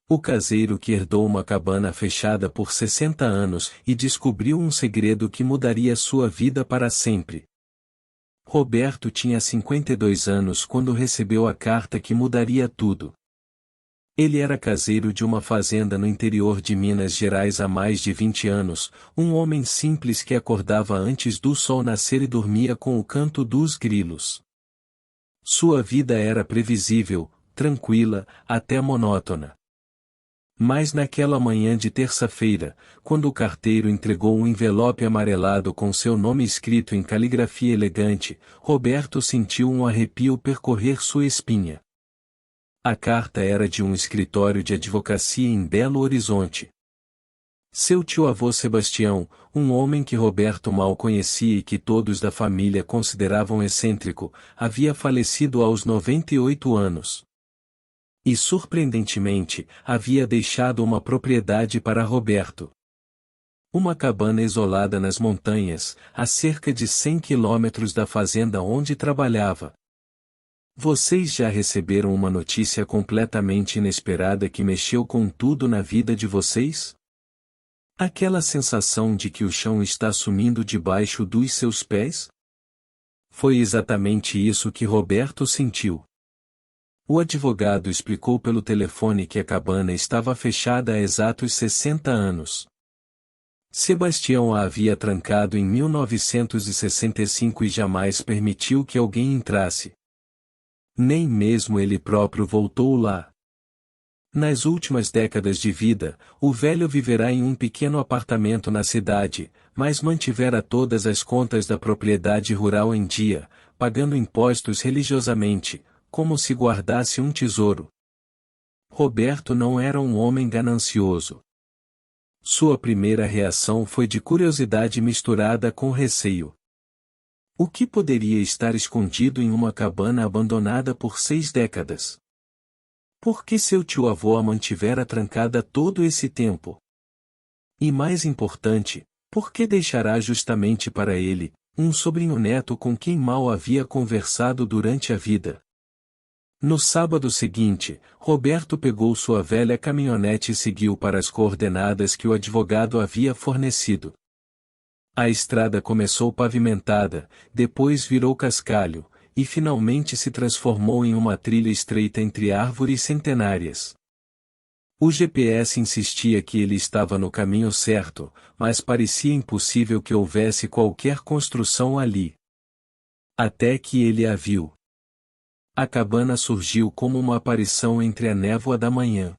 O caseiro que herdou uma cabana fechada por 60 anos e descobriu um segredo que mudaria sua vida para sempre. Roberto tinha 52 anos quando recebeu a carta que mudaria tudo. Ele era caseiro de uma fazenda no interior de Minas Gerais há mais de 20 anos, um homem simples que acordava antes do sol nascer e dormia com o canto dos grilos. Sua vida era previsível, tranquila, até monótona. Mas naquela manhã de terça-feira, quando o carteiro entregou um envelope amarelado com seu nome escrito em caligrafia elegante, Roberto sentiu um arrepio percorrer sua espinha. A carta era de um escritório de advocacia em Belo Horizonte. Seu tio-avô Sebastião, um homem que Roberto mal conhecia e que todos da família consideravam excêntrico, havia falecido aos 98 anos. E surpreendentemente, havia deixado uma propriedade para Roberto. Uma cabana isolada nas montanhas, a cerca de 100 quilômetros da fazenda onde trabalhava. Vocês já receberam uma notícia completamente inesperada que mexeu com tudo na vida de vocês? Aquela sensação de que o chão está sumindo debaixo dos seus pés? Foi exatamente isso que Roberto sentiu. O advogado explicou pelo telefone que a cabana estava fechada há exatos 60 anos. Sebastião a havia trancado em 1965 e jamais permitiu que alguém entrasse. Nem mesmo ele próprio voltou lá. Nas últimas décadas de vida, o velho viverá em um pequeno apartamento na cidade, mas mantivera todas as contas da propriedade rural em dia, pagando impostos religiosamente, como se guardasse um tesouro. Roberto não era um homem ganancioso. Sua primeira reação foi de curiosidade misturada com receio. O que poderia estar escondido em uma cabana abandonada por 6 décadas? Por que seu tio-avô a mantivera trancada todo esse tempo? E mais importante, por que deixará justamente para ele, um sobrinho-neto com quem mal havia conversado durante a vida? No sábado seguinte, Roberto pegou sua velha caminhonete e seguiu para as coordenadas que o advogado havia fornecido. A estrada começou pavimentada, depois virou cascalho, e finalmente se transformou em uma trilha estreita entre árvores centenárias. O GPS insistia que ele estava no caminho certo, mas parecia impossível que houvesse qualquer construção ali. Até que ele a viu. A cabana surgiu como uma aparição entre a névoa da manhã.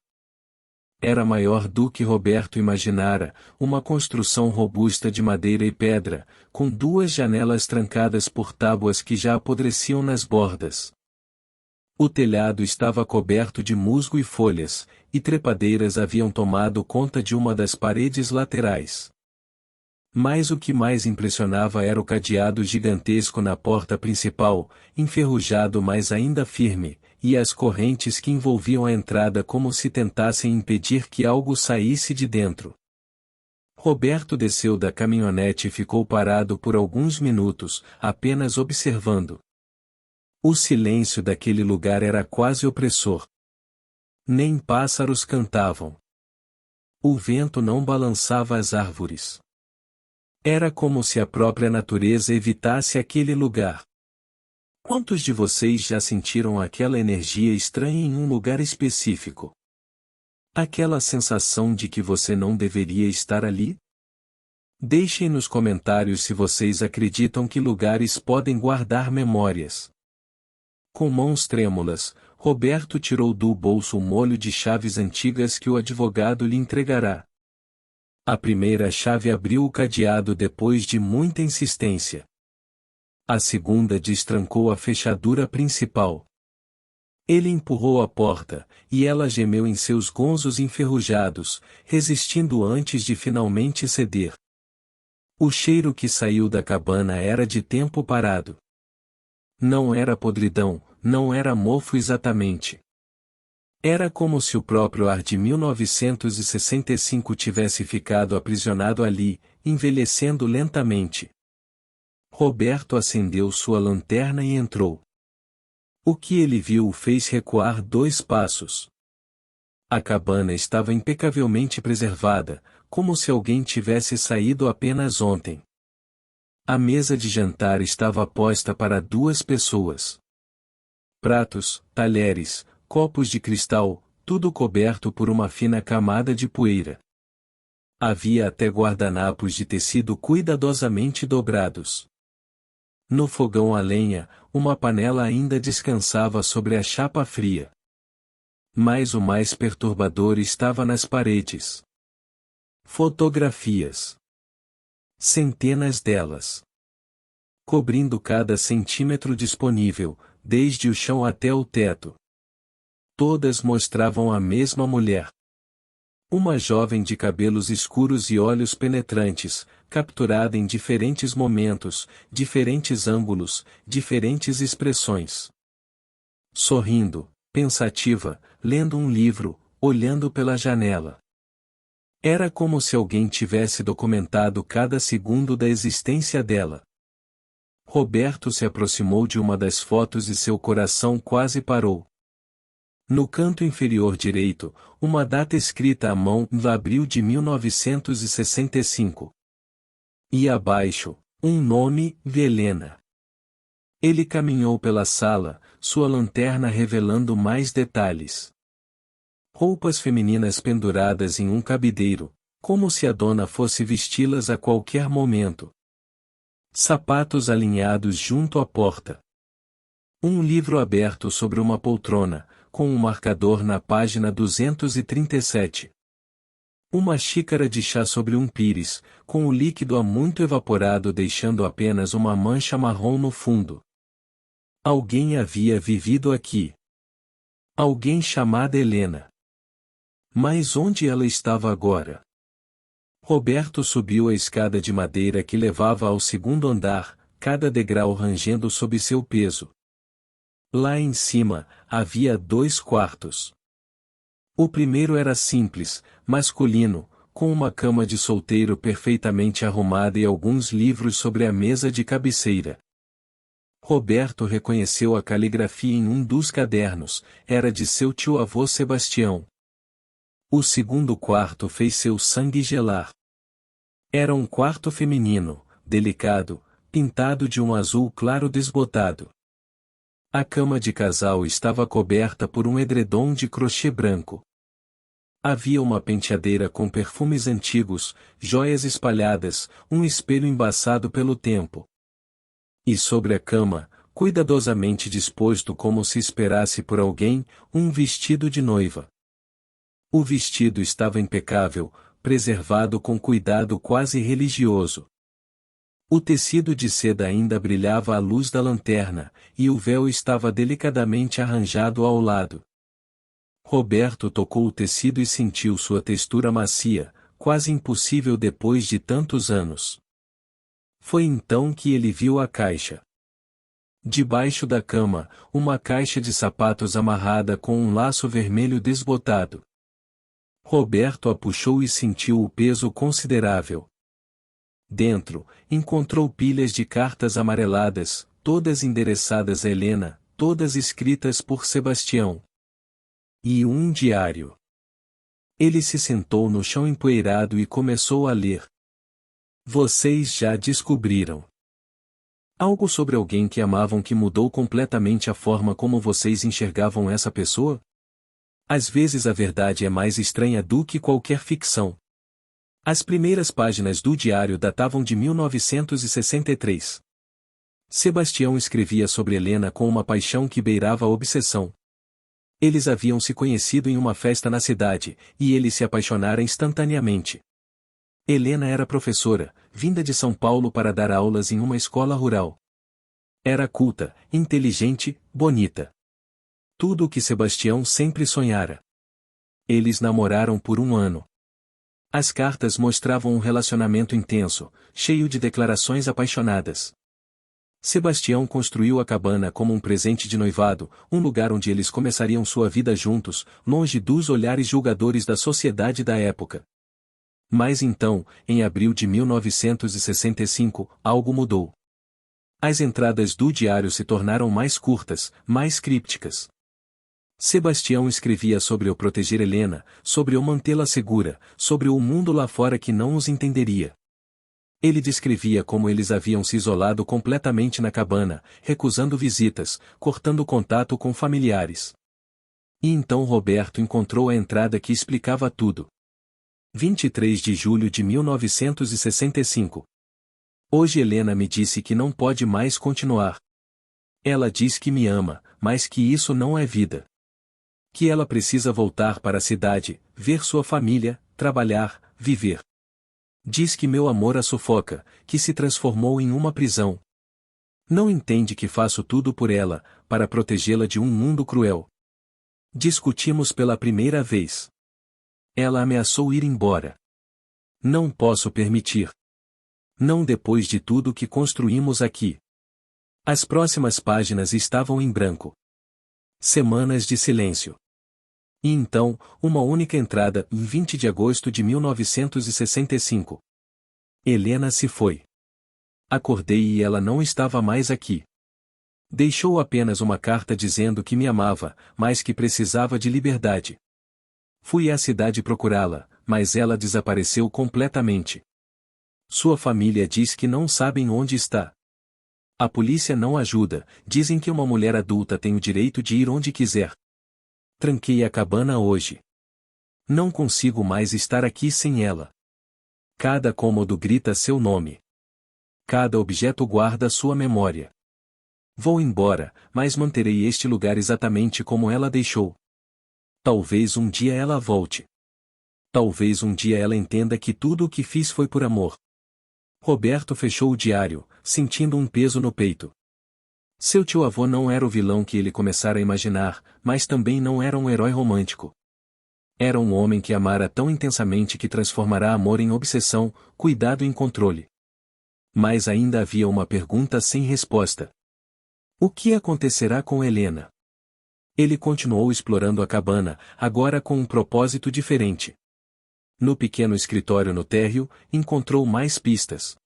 Era maior do que Roberto imaginara, uma construção robusta de madeira e pedra, com 2 janelas trancadas por tábuas que já apodreciam nas bordas. O telhado estava coberto de musgo e folhas, e trepadeiras haviam tomado conta de uma das paredes laterais. Mas o que mais impressionava era o cadeado gigantesco na porta principal, enferrujado mas ainda firme, e as correntes que envolviam a entrada como se tentassem impedir que algo saísse de dentro. Roberto desceu da caminhonete e ficou parado por alguns minutos, apenas observando. O silêncio daquele lugar era quase opressor. Nem pássaros cantavam. O vento não balançava as árvores. Era como se a própria natureza evitasse aquele lugar. Quantos de vocês já sentiram aquela energia estranha em um lugar específico? Aquela sensação de que você não deveria estar ali? Deixem nos comentários se vocês acreditam que lugares podem guardar memórias. Com mãos trêmulas, Roberto tirou do bolso um molho de chaves antigas que o advogado lhe entregará. A primeira chave abriu o cadeado depois de muita insistência. A segunda destrancou a fechadura principal. Ele empurrou a porta, e ela gemeu em seus gonzos enferrujados, resistindo antes de finalmente ceder. O cheiro que saiu da cabana era de tempo parado. Não era podridão, não era mofo exatamente. Era como se o próprio ar de 1965 tivesse ficado aprisionado ali, envelhecendo lentamente. Roberto acendeu sua lanterna e entrou. O que ele viu o fez recuar 2 passos. A cabana estava impecavelmente preservada, como se alguém tivesse saído apenas ontem. A mesa de jantar estava posta para 2 pessoas. Pratos, talheres, copos de cristal, tudo coberto por uma fina camada de poeira. Havia até guardanapos de tecido cuidadosamente dobrados. No fogão a lenha, uma panela ainda descansava sobre a chapa fria. Mas o mais perturbador estava nas paredes. Fotografias. Centenas delas. Cobrindo cada centímetro disponível, desde o chão até o teto. Todas mostravam a mesma mulher. Uma jovem de cabelos escuros e olhos penetrantes, capturada em diferentes momentos, diferentes ângulos, diferentes expressões. Sorrindo, pensativa, lendo um livro, olhando pela janela. Era como se alguém tivesse documentado cada segundo da existência dela. Roberto se aproximou de uma das fotos e seu coração quase parou. No canto inferior direito, uma data escrita à mão em abril de 1965. E abaixo, um nome, Helena. Ele caminhou pela sala, sua lanterna revelando mais detalhes. Roupas femininas penduradas em um cabideiro, como se a dona fosse vesti-las a qualquer momento. Sapatos alinhados junto à porta. Um livro aberto sobre uma poltrona, com um marcador na página 237. Uma xícara de chá sobre um pires, com o líquido há muito evaporado deixando apenas uma mancha marrom no fundo. Alguém havia vivido aqui. Alguém chamada Helena. Mas onde ela estava agora? Roberto subiu a escada de madeira que levava ao segundo andar, cada degrau rangendo sob seu peso. Lá em cima, havia 2 quartos. O primeiro era simples, masculino, com uma cama de solteiro perfeitamente arrumada e alguns livros sobre a mesa de cabeceira. Roberto reconheceu a caligrafia em um dos cadernos, era de seu tio-avô Sebastião. O segundo quarto fez seu sangue gelar. Era um quarto feminino, delicado, pintado de um azul claro desbotado. A cama de casal estava coberta por um edredom de crochê branco. Havia uma penteadeira com perfumes antigos, joias espalhadas, um espelho embaçado pelo tempo. E sobre a cama, cuidadosamente disposto como se esperasse por alguém, um vestido de noiva. O vestido estava impecável, preservado com cuidado quase religioso. O tecido de seda ainda brilhava à luz da lanterna, e o véu estava delicadamente arranjado ao lado. Roberto tocou o tecido e sentiu sua textura macia, quase impossível depois de tantos anos. Foi então que ele viu a caixa. Debaixo da cama, uma caixa de sapatos amarrada com um laço vermelho desbotado. Roberto a puxou e sentiu o peso considerável. Dentro, encontrou pilhas de cartas amareladas, todas endereçadas a Helena, todas escritas por Sebastião. E um diário. Ele se sentou no chão empoeirado e começou a ler. Vocês já descobriram algo sobre alguém que amavam que mudou completamente a forma como vocês enxergavam essa pessoa? Às vezes a verdade é mais estranha do que qualquer ficção. As primeiras páginas do diário datavam de 1963. Sebastião escrevia sobre Helena com uma paixão que beirava a obsessão. Eles haviam se conhecido em uma festa na cidade, e ele se apaixonara instantaneamente. Helena era professora, vinda de São Paulo para dar aulas em uma escola rural. Era culta, inteligente, bonita. Tudo o que Sebastião sempre sonhara. Eles namoraram por 1 ano. As cartas mostravam um relacionamento intenso, cheio de declarações apaixonadas. Sebastião construiu a cabana como um presente de noivado, um lugar onde eles começariam sua vida juntos, longe dos olhares julgadores da sociedade da época. Mas então, em abril de 1965, algo mudou. As entradas do diário se tornaram mais curtas, mais crípticas. Sebastião escrevia sobre o proteger Helena, sobre o mantê-la segura, sobre o mundo lá fora que não os entenderia. Ele descrevia como eles haviam se isolado completamente na cabana, recusando visitas, cortando contato com familiares. E então Roberto encontrou a entrada que explicava tudo. 23 de julho de 1965. Hoje Helena me disse que não pode mais continuar. Ela diz que me ama, mas que isso não é vida. Que ela precisa voltar para a cidade, ver sua família, trabalhar, viver. Diz que meu amor a sufoca, que se transformou em uma prisão. Não entende que faço tudo por ela, para protegê-la de um mundo cruel. Discutimos pela primeira vez. Ela ameaçou ir embora. Não posso permitir. Não depois de tudo que construímos aqui. As próximas páginas estavam em branco. Semanas de silêncio. E então, uma única entrada, em 20 de agosto de 1965. Helena se foi. Acordei e ela não estava mais aqui. Deixou apenas uma carta dizendo que me amava, mas que precisava de liberdade. Fui à cidade procurá-la, mas ela desapareceu completamente. Sua família diz que não sabem onde está. A polícia não ajuda, dizem que uma mulher adulta tem o direito de ir onde quiser. Tranquei a cabana hoje. Não consigo mais estar aqui sem ela. Cada cômodo grita seu nome. Cada objeto guarda sua memória. Vou embora, mas manterei este lugar exatamente como ela deixou. Talvez um dia ela volte. Talvez um dia ela entenda que tudo o que fiz foi por amor. Roberto fechou o diário, sentindo um peso no peito. Seu tio-avô não era o vilão que ele começara a imaginar, mas também não era um herói romântico. Era um homem que amara tão intensamente que transformará amor em obsessão, cuidado em controle. Mas ainda havia uma pergunta sem resposta. O que acontecerá com Helena? Ele continuou explorando a cabana, agora com um propósito diferente. No pequeno escritório no térreo, encontrou mais pistas.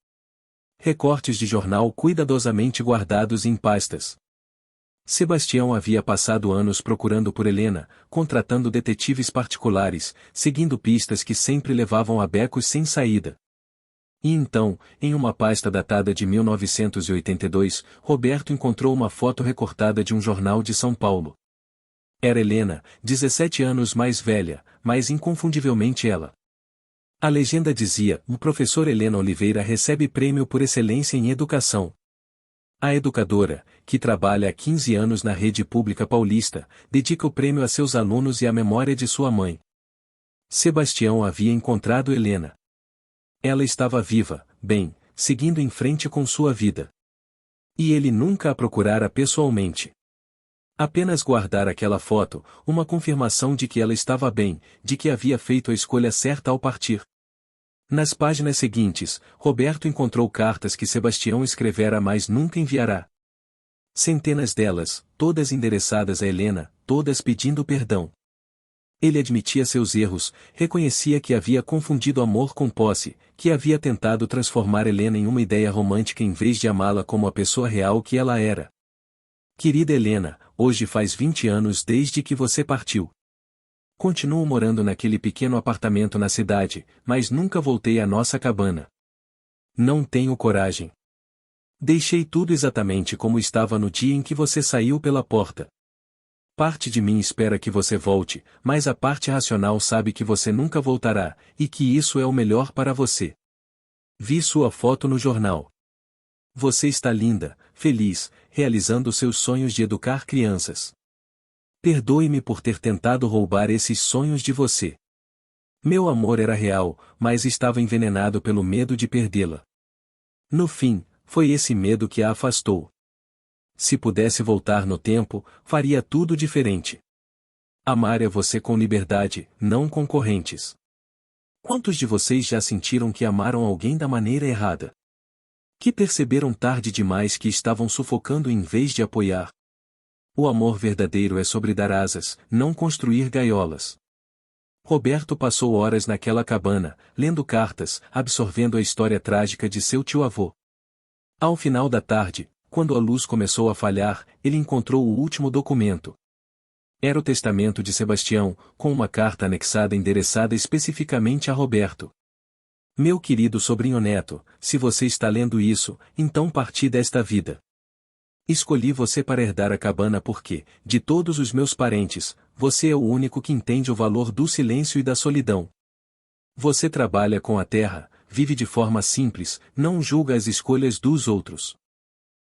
Recortes de jornal cuidadosamente guardados em pastas. Sebastião havia passado anos procurando por Helena, contratando detetives particulares, seguindo pistas que sempre levavam a becos sem saída. E então, em uma pasta datada de 1982, Roberto encontrou uma foto recortada de um jornal de São Paulo. Era Helena, 17 anos mais velha, mas inconfundivelmente ela. A legenda dizia: o professor Helena Oliveira recebe prêmio por excelência em educação. A educadora, que trabalha há 15 anos na rede pública paulista, dedica o prêmio a seus alunos e à memória de sua mãe. Sebastião havia encontrado Helena. Ela estava viva, bem, seguindo em frente com sua vida. E ele nunca a procurara pessoalmente. Apenas guardar aquela foto, uma confirmação de que ela estava bem, de que havia feito a escolha certa ao partir. Nas páginas seguintes, Roberto encontrou cartas que Sebastião escrevera mas nunca enviará. Centenas delas, todas endereçadas a Helena, todas pedindo perdão. Ele admitia seus erros, reconhecia que havia confundido amor com posse, que havia tentado transformar Helena em uma ideia romântica em vez de amá-la como a pessoa real que ela era. Querida Helena, hoje faz 20 anos desde que você partiu. Continuo morando naquele pequeno apartamento na cidade, mas nunca voltei à nossa cabana. Não tenho coragem. Deixei tudo exatamente como estava no dia em que você saiu pela porta. Parte de mim espera que você volte, mas a parte racional sabe que você nunca voltará, e que isso é o melhor para você. Vi sua foto no jornal. Você está linda, feliz, realizando seus sonhos de educar crianças. Perdoe-me por ter tentado roubar esses sonhos de você. Meu amor era real, mas estava envenenado pelo medo de perdê-la. No fim, foi esse medo que a afastou. Se pudesse voltar no tempo, faria tudo diferente. Amar é você com liberdade, não com correntes. Quantos de vocês já sentiram que amaram alguém da maneira errada? Que perceberam tarde demais que estavam sufocando em vez de apoiar? O amor verdadeiro é sobre dar asas, não construir gaiolas. Roberto passou horas naquela cabana, lendo cartas, absorvendo a história trágica de seu tio-avô. Ao final da tarde, quando a luz começou a falhar, ele encontrou o último documento. Era o testamento de Sebastião, com uma carta anexada endereçada especificamente a Roberto. Meu querido sobrinho neto, se você está lendo isso, então parti desta vida. Escolhi você para herdar a cabana porque, de todos os meus parentes, você é o único que entende o valor do silêncio e da solidão. Você trabalha com a terra, vive de forma simples, não julga as escolhas dos outros.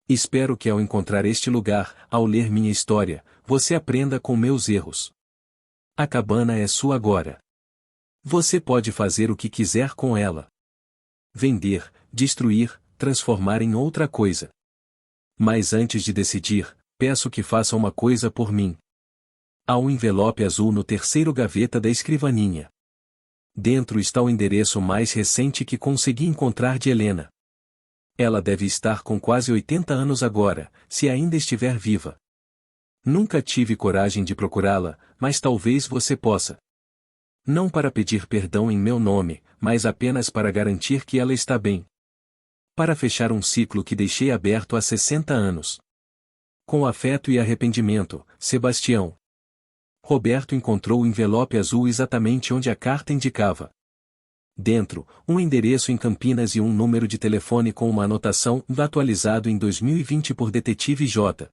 Espero que ao encontrar este lugar, ao ler minha história, você aprenda com meus erros. A cabana é sua agora. Você pode fazer o que quiser com ela. Vender, destruir, transformar em outra coisa. Mas antes de decidir, peço que faça uma coisa por mim. Há um envelope azul no terceiro gaveta da escrivaninha. Dentro está o endereço mais recente que consegui encontrar de Helena. Ela deve estar com quase 80 anos agora, se ainda estiver viva. Nunca tive coragem de procurá-la, mas talvez você possa. Não para pedir perdão em meu nome, mas apenas para garantir que ela está bem. Para fechar um ciclo que deixei aberto há 60 anos. Com afeto e arrependimento, Sebastião. Roberto encontrou o envelope azul exatamente onde a carta indicava. Dentro, um endereço em Campinas e um número de telefone com uma anotação atualizado em 2020 por Detetive J.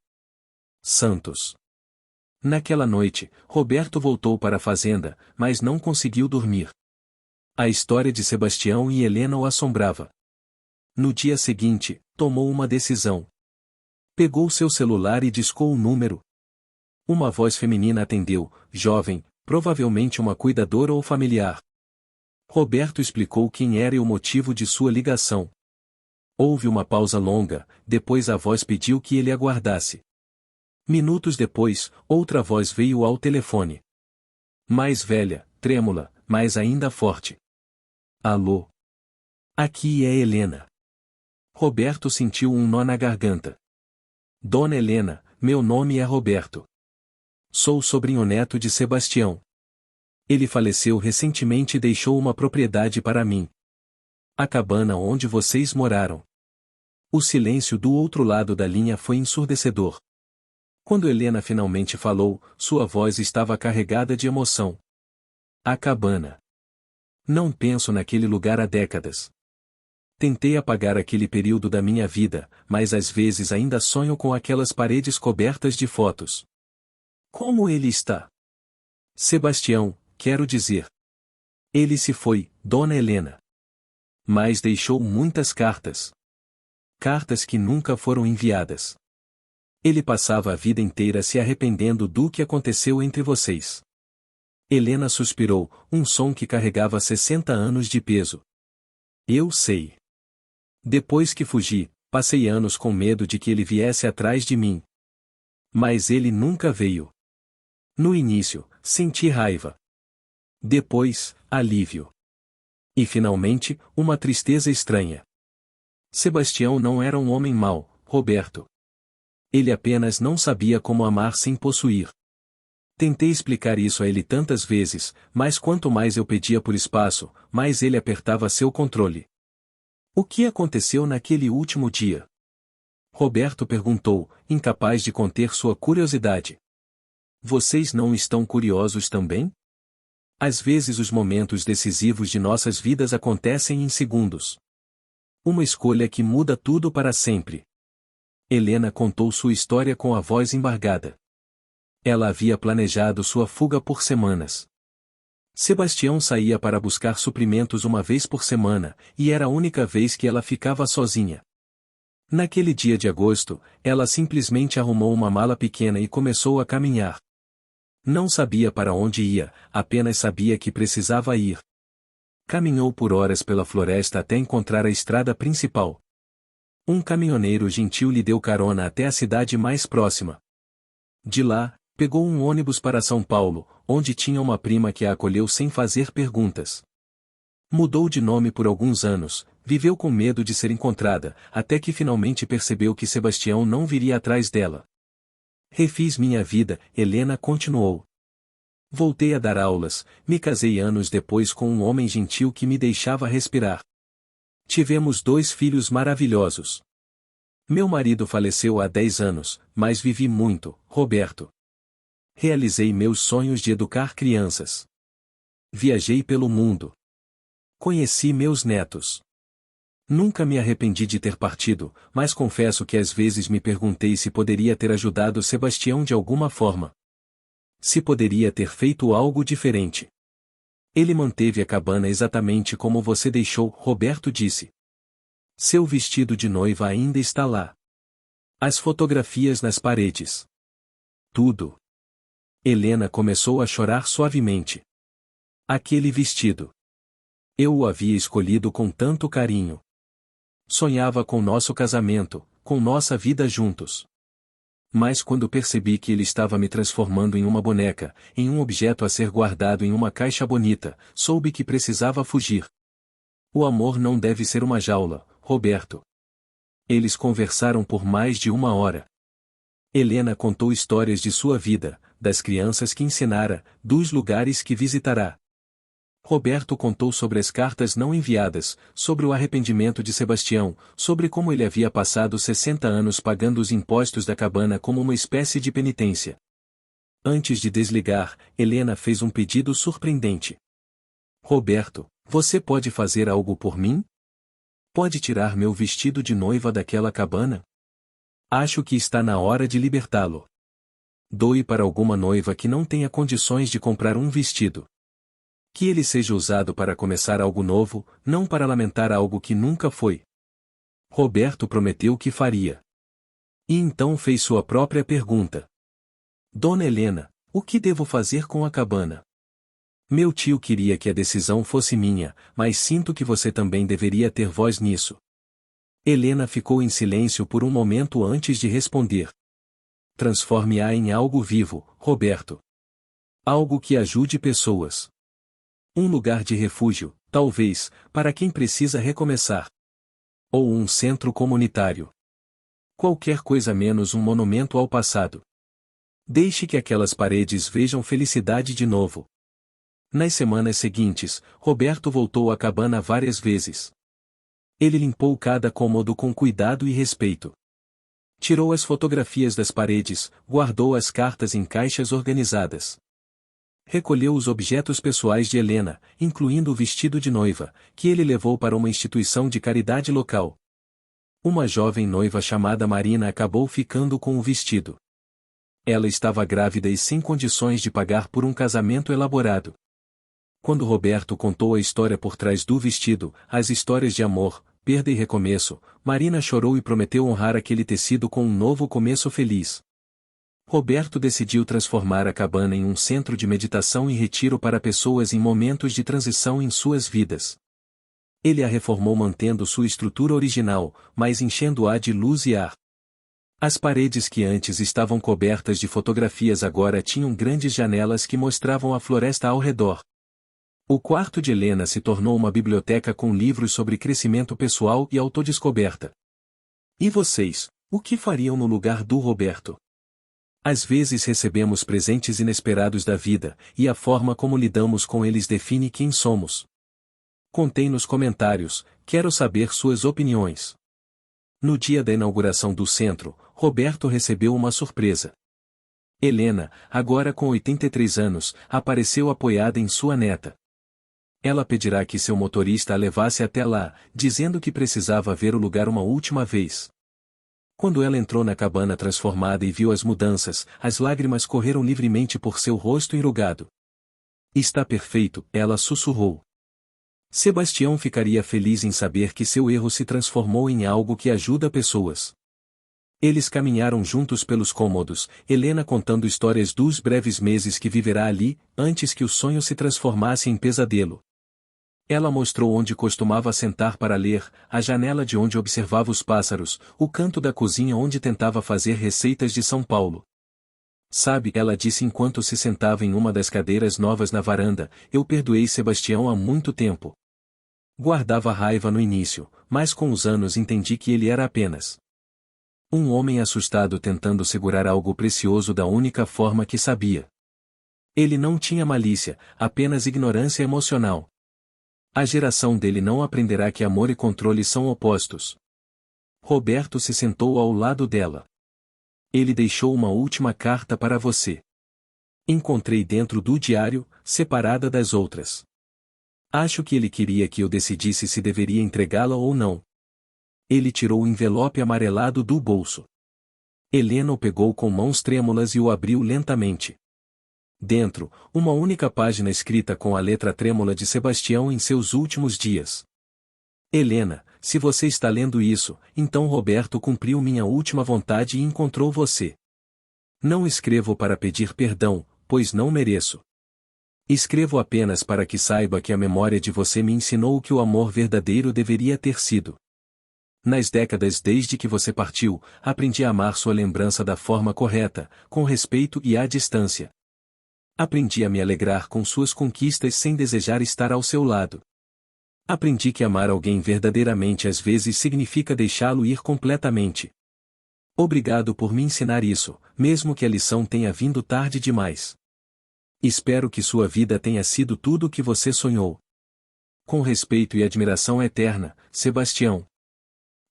Santos. Naquela noite, Roberto voltou para a fazenda, mas não conseguiu dormir. A história de Sebastião e Helena o assombrava. No dia seguinte, tomou uma decisão. Pegou seu celular e discou o número. Uma voz feminina atendeu, jovem, provavelmente uma cuidadora ou familiar. Roberto explicou quem era e o motivo de sua ligação. Houve uma pausa longa, depois a voz pediu que ele aguardasse. Minutos depois, outra voz veio ao telefone. Mais velha, trêmula, mas ainda forte. Alô? Aqui é Helena. Roberto sentiu um nó na garganta. Dona Helena, meu nome é Roberto. Sou sobrinho neto de Sebastião. Ele faleceu recentemente e deixou uma propriedade para mim. A cabana onde vocês moraram. O silêncio do outro lado da linha foi ensurdecedor. Quando Helena finalmente falou, sua voz estava carregada de emoção. A cabana. Não penso naquele lugar há décadas. Tentei apagar aquele período da minha vida, mas às vezes ainda sonho com aquelas paredes cobertas de fotos. Como ele está? Sebastião, quero dizer. Ele se foi, Dona Helena. Mas deixou muitas cartas. Cartas que nunca foram enviadas. Ele passava a vida inteira se arrependendo do que aconteceu entre vocês. Helena suspirou, um som que carregava 60 anos de peso. Eu sei. Depois que fugi, passei anos com medo de que ele viesse atrás de mim. Mas ele nunca veio. No início, senti raiva. Depois, alívio. E finalmente, uma tristeza estranha. Sebastião não era um homem mau, Roberto. Ele apenas não sabia como amar sem possuir. Tentei explicar isso a ele tantas vezes, mas quanto mais eu pedia por espaço, mais ele apertava seu controle. O que aconteceu naquele último dia? Roberto perguntou, incapaz de conter sua curiosidade. Vocês não estão curiosos também? Às vezes os momentos decisivos de nossas vidas acontecem em segundos. Uma escolha que muda tudo para sempre. Helena contou sua história com a voz embargada. Ela havia planejado sua fuga por semanas. Sebastião saía para buscar suprimentos uma vez por semana, e era a única vez que ela ficava sozinha. Naquele dia de agosto, ela simplesmente arrumou uma mala pequena e começou a caminhar. Não sabia para onde ia, apenas sabia que precisava ir. Caminhou por horas pela floresta até encontrar a estrada principal. Um caminhoneiro gentil lhe deu carona até a cidade mais próxima. De lá, pegou um ônibus para São Paulo, onde tinha uma prima que a acolheu sem fazer perguntas. Mudou de nome por alguns anos, viveu com medo de ser encontrada, até que finalmente percebeu que Sebastião não viria atrás dela. Refiz minha vida, Helena continuou. Voltei a dar aulas, me casei anos depois com um homem gentil que me deixava respirar. Tivemos 2 filhos maravilhosos. Meu marido faleceu há 10 anos, mas vivi muito, Roberto. Realizei meus sonhos de educar crianças. Viajei pelo mundo. Conheci meus netos. Nunca me arrependi de ter partido, mas confesso que às vezes me perguntei se poderia ter ajudado Sebastião de alguma forma. Se poderia ter feito algo diferente. Ele manteve a cabana exatamente como você deixou, Roberto disse. Seu vestido de noiva ainda está lá. As fotografias nas paredes. Tudo. Helena começou a chorar suavemente. Aquele vestido. Eu o havia escolhido com tanto carinho. Sonhava com nosso casamento, com nossa vida juntos. Mas quando percebi que ele estava me transformando em uma boneca, em um objeto a ser guardado em uma caixa bonita, soube que precisava fugir. O amor não deve ser uma jaula, Roberto. Eles conversaram por mais de 1 hora. Helena contou histórias de sua vida, das crianças que ensinara, dos lugares que visitará. Roberto contou sobre as cartas não enviadas, sobre o arrependimento de Sebastião, sobre como ele havia passado 60 anos pagando os impostos da cabana como uma espécie de penitência. Antes de desligar, Helena fez um pedido surpreendente. Roberto, você pode fazer algo por mim? Pode tirar meu vestido de noiva daquela cabana? Acho que está na hora de libertá-lo. Doe para alguma noiva que não tenha condições de comprar um vestido. Que ele seja usado para começar algo novo, não para lamentar algo que nunca foi. Roberto prometeu que faria. E então fez sua própria pergunta. Dona Helena, o que devo fazer com a cabana? Meu tio queria que a decisão fosse minha, mas sinto que você também deveria ter voz nisso. Helena ficou em silêncio por um momento antes de responder. Transforme-a em algo vivo, Roberto. Algo que ajude pessoas. Um lugar de refúgio, talvez, para quem precisa recomeçar. Ou um centro comunitário. Qualquer coisa menos um monumento ao passado. Deixe que aquelas paredes vejam felicidade de novo. Nas semanas seguintes, Roberto voltou à cabana várias vezes. Ele limpou cada cômodo com cuidado e respeito. Tirou as fotografias das paredes, guardou as cartas em caixas organizadas. Recolheu os objetos pessoais de Helena, incluindo o vestido de noiva, que ele levou para uma instituição de caridade local. Uma jovem noiva chamada Marina acabou ficando com o vestido. Ela estava grávida e sem condições de pagar por um casamento elaborado. Quando Roberto contou a história por trás do vestido, as histórias de amor, perda e recomeço, Marina chorou e prometeu honrar aquele tecido com um novo começo feliz. Roberto decidiu transformar a cabana em um centro de meditação e retiro para pessoas em momentos de transição em suas vidas. Ele a reformou mantendo sua estrutura original, mas enchendo-a de luz e ar. As paredes que antes estavam cobertas de fotografias agora tinham grandes janelas que mostravam a floresta ao redor. O quarto de Helena se tornou uma biblioteca com livros sobre crescimento pessoal e autodescoberta. E vocês, o que fariam no lugar do Roberto? Às vezes recebemos presentes inesperados da vida, e a forma como lidamos com eles define quem somos. Contem nos comentários, quero saber suas opiniões. No dia da inauguração do centro, Roberto recebeu uma surpresa. Helena, agora com 83 anos, apareceu apoiada em sua neta. Ela pedirá que seu motorista a levasse até lá, dizendo que precisava ver o lugar uma última vez. Quando ela entrou na cabana transformada e viu as mudanças, as lágrimas correram livremente por seu rosto enrugado. Está perfeito, ela sussurrou. Sebastião ficaria feliz em saber que seu erro se transformou em algo que ajuda pessoas. Eles caminharam juntos pelos cômodos, Helena contando histórias dos breves meses que viverá ali, antes que o sonho se transformasse em pesadelo. Ela mostrou onde costumava sentar para ler, a janela de onde observava os pássaros, o canto da cozinha onde tentava fazer receitas de São Paulo. Sabe, ela disse enquanto se sentava em uma das cadeiras novas na varanda, eu perdoei Sebastião há muito tempo. Guardava raiva no início, mas com os anos entendi que ele era apenas um homem assustado tentando segurar algo precioso da única forma que sabia. Ele não tinha malícia, apenas ignorância emocional. A geração dele não aprenderá que amor e controle são opostos. Roberto se sentou ao lado dela. Ele deixou uma última carta para você. Encontrei dentro do diário, separada das outras. Acho que ele queria que eu decidisse se deveria entregá-la ou não. Ele tirou o envelope amarelado do bolso. Helena o pegou com mãos trêmulas e o abriu lentamente. Dentro, uma única página escrita com a letra trêmula de Sebastião em seus últimos dias. Helena, se você está lendo isso, então Roberto cumpriu minha última vontade e encontrou você. Não escrevo para pedir perdão, pois não mereço. Escrevo apenas para que saiba que a memória de você me ensinou o que o amor verdadeiro deveria ter sido. Nas décadas desde que você partiu, aprendi a amar sua lembrança da forma correta, com respeito e à distância. Aprendi a me alegrar com suas conquistas sem desejar estar ao seu lado. Aprendi que amar alguém verdadeiramente às vezes significa deixá-lo ir completamente. Obrigado por me ensinar isso, mesmo que a lição tenha vindo tarde demais. Espero que sua vida tenha sido tudo o que você sonhou. Com respeito e admiração eterna, Sebastião.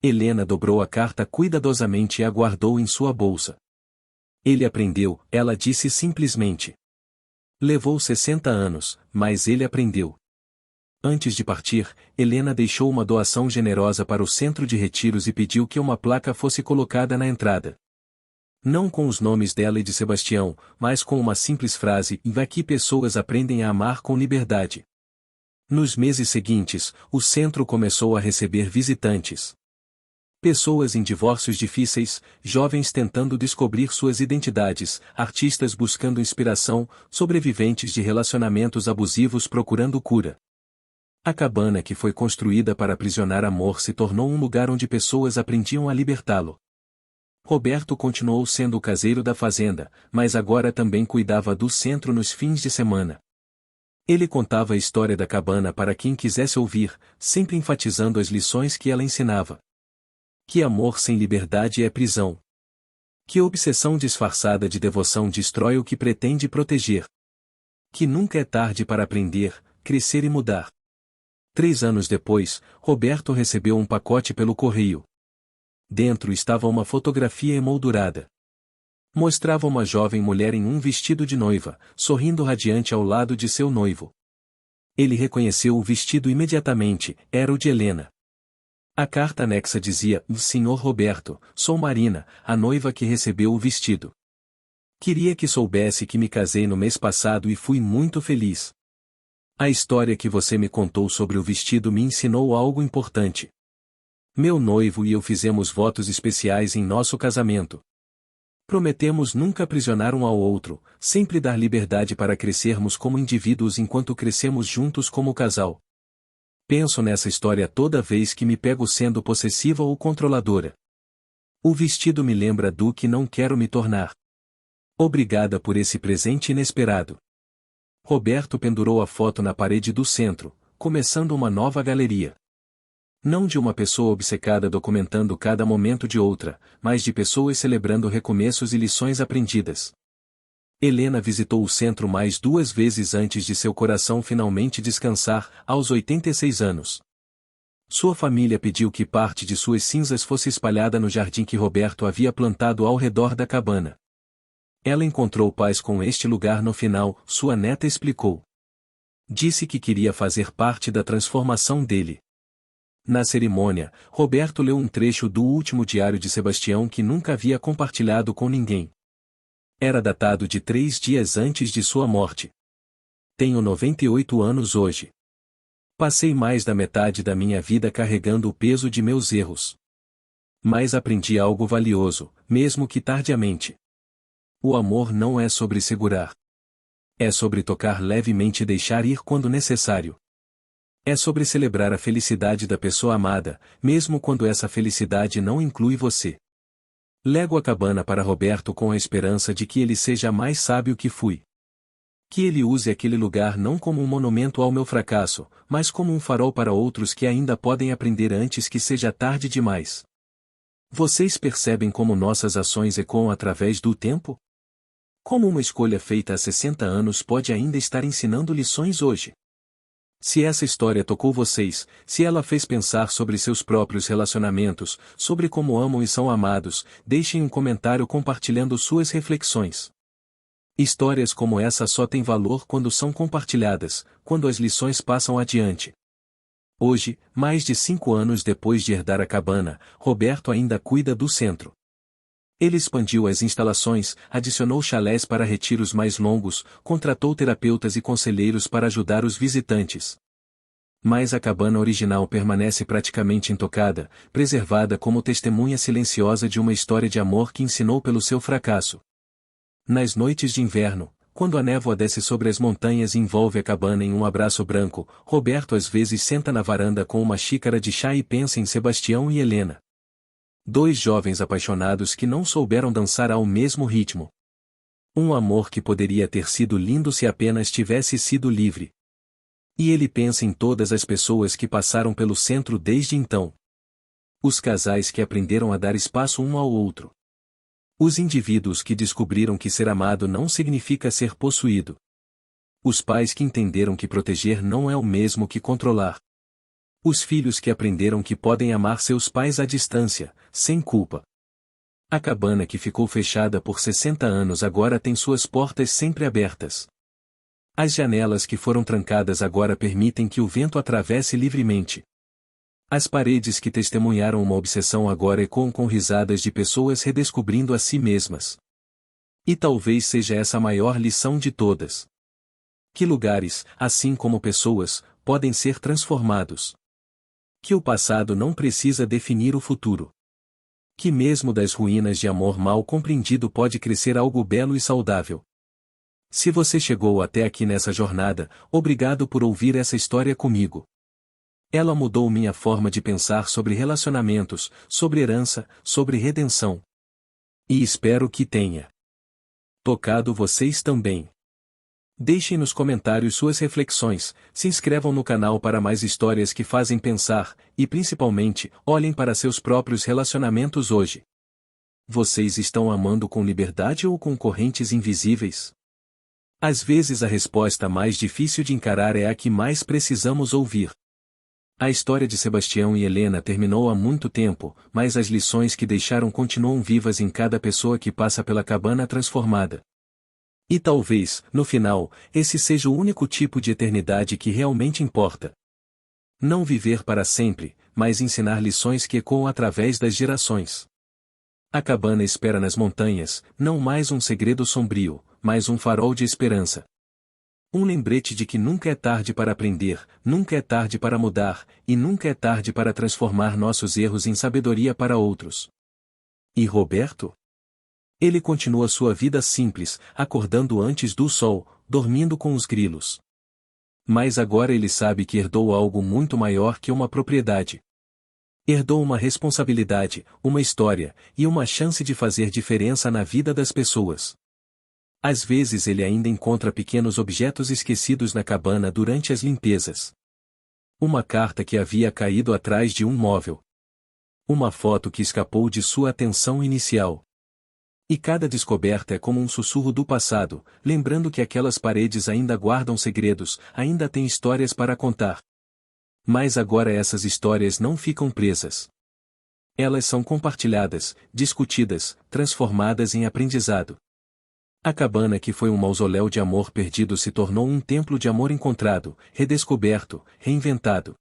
Helena dobrou a carta cuidadosamente e a guardou em sua bolsa. Ele aprendeu, ela disse simplesmente. Levou 60 anos, mas ele aprendeu. Antes de partir, Helena deixou uma doação generosa para o centro de retiros e pediu que uma placa fosse colocada na entrada. Não com os nomes dela e de Sebastião, mas com uma simples frase: "Aqui pessoas aprendem a amar com liberdade." Nos meses seguintes, o centro começou a receber visitantes. Pessoas em divórcios difíceis, jovens tentando descobrir suas identidades, artistas buscando inspiração, sobreviventes de relacionamentos abusivos procurando cura. A cabana que foi construída para aprisionar amor se tornou um lugar onde pessoas aprendiam a libertá-lo. Roberto continuou sendo o caseiro da fazenda, mas agora também cuidava do centro nos fins de semana. Ele contava a história da cabana para quem quisesse ouvir, sempre enfatizando as lições que ela ensinava. Que amor sem liberdade é prisão. Que obsessão disfarçada de devoção destrói o que pretende proteger. Que nunca é tarde para aprender, crescer e mudar. 3 anos depois, Roberto recebeu um pacote pelo correio. Dentro estava uma fotografia emoldurada. Mostrava uma jovem mulher em um vestido de noiva, sorrindo radiante ao lado de seu noivo. Ele reconheceu o vestido imediatamente, era o de Helena. A carta anexa dizia: "Senhor Roberto, sou Marina, a noiva que recebeu o vestido. Queria que soubesse que me casei no mês passado e fui muito feliz. A história que você me contou sobre o vestido me ensinou algo importante. Meu noivo e eu fizemos votos especiais em nosso casamento. Prometemos nunca aprisionar um ao outro, sempre dar liberdade para crescermos como indivíduos enquanto crescemos juntos como casal. Penso nessa história toda vez que me pego sendo possessiva ou controladora. O vestido me lembra do que não quero me tornar. Obrigada por esse presente inesperado." Roberto pendurou a foto na parede do centro, começando uma nova galeria. Não de uma pessoa obcecada documentando cada momento de outra, mas de pessoas celebrando recomeços e lições aprendidas. Helena visitou o centro mais 2 vezes antes de seu coração finalmente descansar, aos 86 anos. Sua família pediu que parte de suas cinzas fosse espalhada no jardim que Roberto havia plantado ao redor da cabana. Ela encontrou paz com este lugar no final, sua neta explicou. Disse que queria fazer parte da transformação dele. Na cerimônia, Roberto leu um trecho do último diário de Sebastião que nunca havia compartilhado com ninguém. Era datado de 3 dias antes de sua morte. Tenho 98 anos hoje. Passei mais da metade da minha vida carregando o peso de meus erros. Mas aprendi algo valioso, mesmo que tardiamente. O amor não é sobre segurar. É sobre tocar levemente e deixar ir quando necessário. É sobre celebrar a felicidade da pessoa amada, mesmo quando essa felicidade não inclui você. Lego a cabana para Roberto com a esperança de que ele seja mais sábio que fui. Que ele use aquele lugar não como um monumento ao meu fracasso, mas como um farol para outros que ainda podem aprender antes que seja tarde demais. Vocês percebem como nossas ações ecoam através do tempo? Como uma escolha feita há 60 anos pode ainda estar ensinando lições hoje? Se essa história tocou vocês, se ela fez pensar sobre seus próprios relacionamentos, sobre como amam e são amados, deixem um comentário compartilhando suas reflexões. Histórias como essa só têm valor quando são compartilhadas, quando as lições passam adiante. Hoje, mais de 5 anos depois de herdar a cabana, Roberto ainda cuida do centro. Ele expandiu as instalações, adicionou chalés para retiros mais longos, contratou terapeutas e conselheiros para ajudar os visitantes. Mas a cabana original permanece praticamente intocada, preservada como testemunha silenciosa de uma história de amor que ensinou pelo seu fracasso. Nas noites de inverno, quando a névoa desce sobre as montanhas e envolve a cabana em um abraço branco, Roberto às vezes senta na varanda com uma xícara de chá e pensa em Sebastião e Helena. 2 jovens apaixonados que não souberam dançar ao mesmo ritmo. Um amor que poderia ter sido lindo se apenas tivesse sido livre. E ele pensa em todas as pessoas que passaram pelo centro desde então. Os casais que aprenderam a dar espaço um ao outro. Os indivíduos que descobriram que ser amado não significa ser possuído. Os pais que entenderam que proteger não é o mesmo que controlar. Os filhos que aprenderam que podem amar seus pais à distância, sem culpa. A cabana que ficou fechada por 60 anos agora tem suas portas sempre abertas. As janelas que foram trancadas agora permitem que o vento atravesse livremente. As paredes que testemunharam uma obsessão agora ecoam com risadas de pessoas redescobrindo a si mesmas. E talvez seja essa a maior lição de todas. Que lugares, assim como pessoas, podem ser transformados. Que o passado não precisa definir o futuro. Que mesmo das ruínas de amor mal compreendido pode crescer algo belo e saudável. Se você chegou até aqui nessa jornada, obrigado por ouvir essa história comigo. Ela mudou minha forma de pensar sobre relacionamentos, sobre herança, sobre redenção. E espero que tenha tocado vocês também. Deixem nos comentários suas reflexões, se inscrevam no canal para mais histórias que fazem pensar, e principalmente, olhem para seus próprios relacionamentos hoje. Vocês estão amando com liberdade ou com correntes invisíveis? Às vezes a resposta mais difícil de encarar é a que mais precisamos ouvir. A história de Sebastião e Helena terminou há muito tempo, mas as lições que deixaram continuam vivas em cada pessoa que passa pela cabana transformada. E talvez, no final, esse seja o único tipo de eternidade que realmente importa. Não viver para sempre, mas ensinar lições que ecoam através das gerações. A cabana espera nas montanhas, não mais um segredo sombrio, mas um farol de esperança. Um lembrete de que nunca é tarde para aprender, nunca é tarde para mudar, e nunca é tarde para transformar nossos erros em sabedoria para outros. E Roberto? Ele continua sua vida simples, acordando antes do sol, dormindo com os grilos. Mas agora ele sabe que herdou algo muito maior que uma propriedade. Herdou uma responsabilidade, uma história, e uma chance de fazer diferença na vida das pessoas. Às vezes ele ainda encontra pequenos objetos esquecidos na cabana durante as limpezas. Uma carta que havia caído atrás de um móvel. Uma foto que escapou de sua atenção inicial. E cada descoberta é como um sussurro do passado, lembrando que aquelas paredes ainda guardam segredos, ainda têm histórias para contar. Mas agora essas histórias não ficam presas. Elas são compartilhadas, discutidas, transformadas em aprendizado. A cabana que foi um mausoléu de amor perdido se tornou um templo de amor encontrado, redescoberto, reinventado.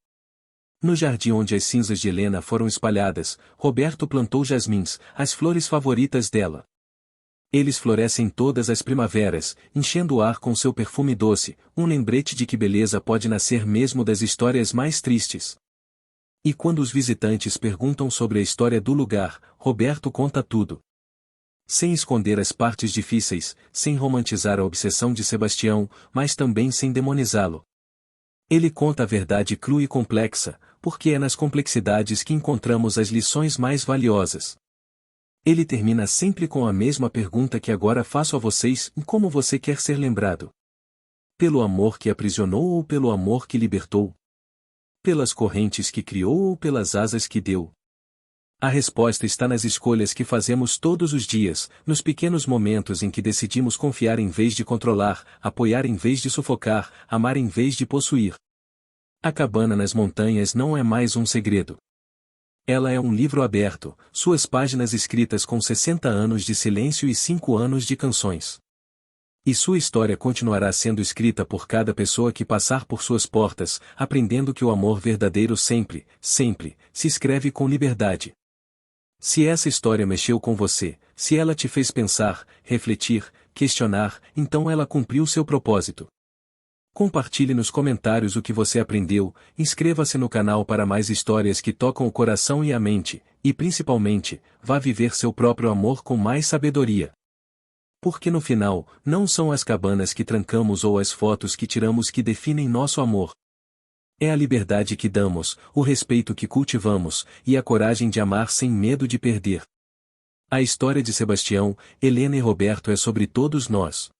No jardim onde as cinzas de Helena foram espalhadas, Roberto plantou jasmins, as flores favoritas dela. Eles florescem todas as primaveras, enchendo o ar com seu perfume doce, um lembrete de que beleza pode nascer mesmo das histórias mais tristes. E quando os visitantes perguntam sobre a história do lugar, Roberto conta tudo. Sem esconder as partes difíceis, sem romantizar a obsessão de Sebastião, mas também sem demonizá-lo. Ele conta a verdade crua e complexa, porque é nas complexidades que encontramos as lições mais valiosas. Ele termina sempre com a mesma pergunta que agora faço a vocês: como você quer ser lembrado? Pelo amor que aprisionou ou pelo amor que libertou? Pelas correntes que criou ou pelas asas que deu? A resposta está nas escolhas que fazemos todos os dias, nos pequenos momentos em que decidimos confiar em vez de controlar, apoiar em vez de sufocar, amar em vez de possuir. A cabana nas montanhas não é mais um segredo. Ela é um livro aberto, suas páginas escritas com 60 anos de silêncio e 5 anos de canções. E sua história continuará sendo escrita por cada pessoa que passar por suas portas, aprendendo que o amor verdadeiro sempre, sempre, se escreve com liberdade. Se essa história mexeu com você, se ela te fez pensar, refletir, questionar, então ela cumpriu seu propósito. Compartilhe nos comentários o que você aprendeu, inscreva-se no canal para mais histórias que tocam o coração e a mente, e principalmente, vá viver seu próprio amor com mais sabedoria. Porque no final, não são as cabanas que trancamos ou as fotos que tiramos que definem nosso amor. É a liberdade que damos, o respeito que cultivamos, e a coragem de amar sem medo de perder. A história de Sebastião, Helena e Roberto é sobre todos nós.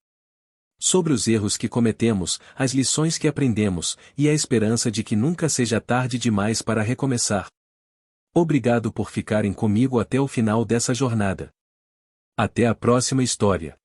Sobre os erros que cometemos, as lições que aprendemos, e a esperança de que nunca seja tarde demais para recomeçar. Obrigado por ficarem comigo até o final dessa jornada. Até a próxima história.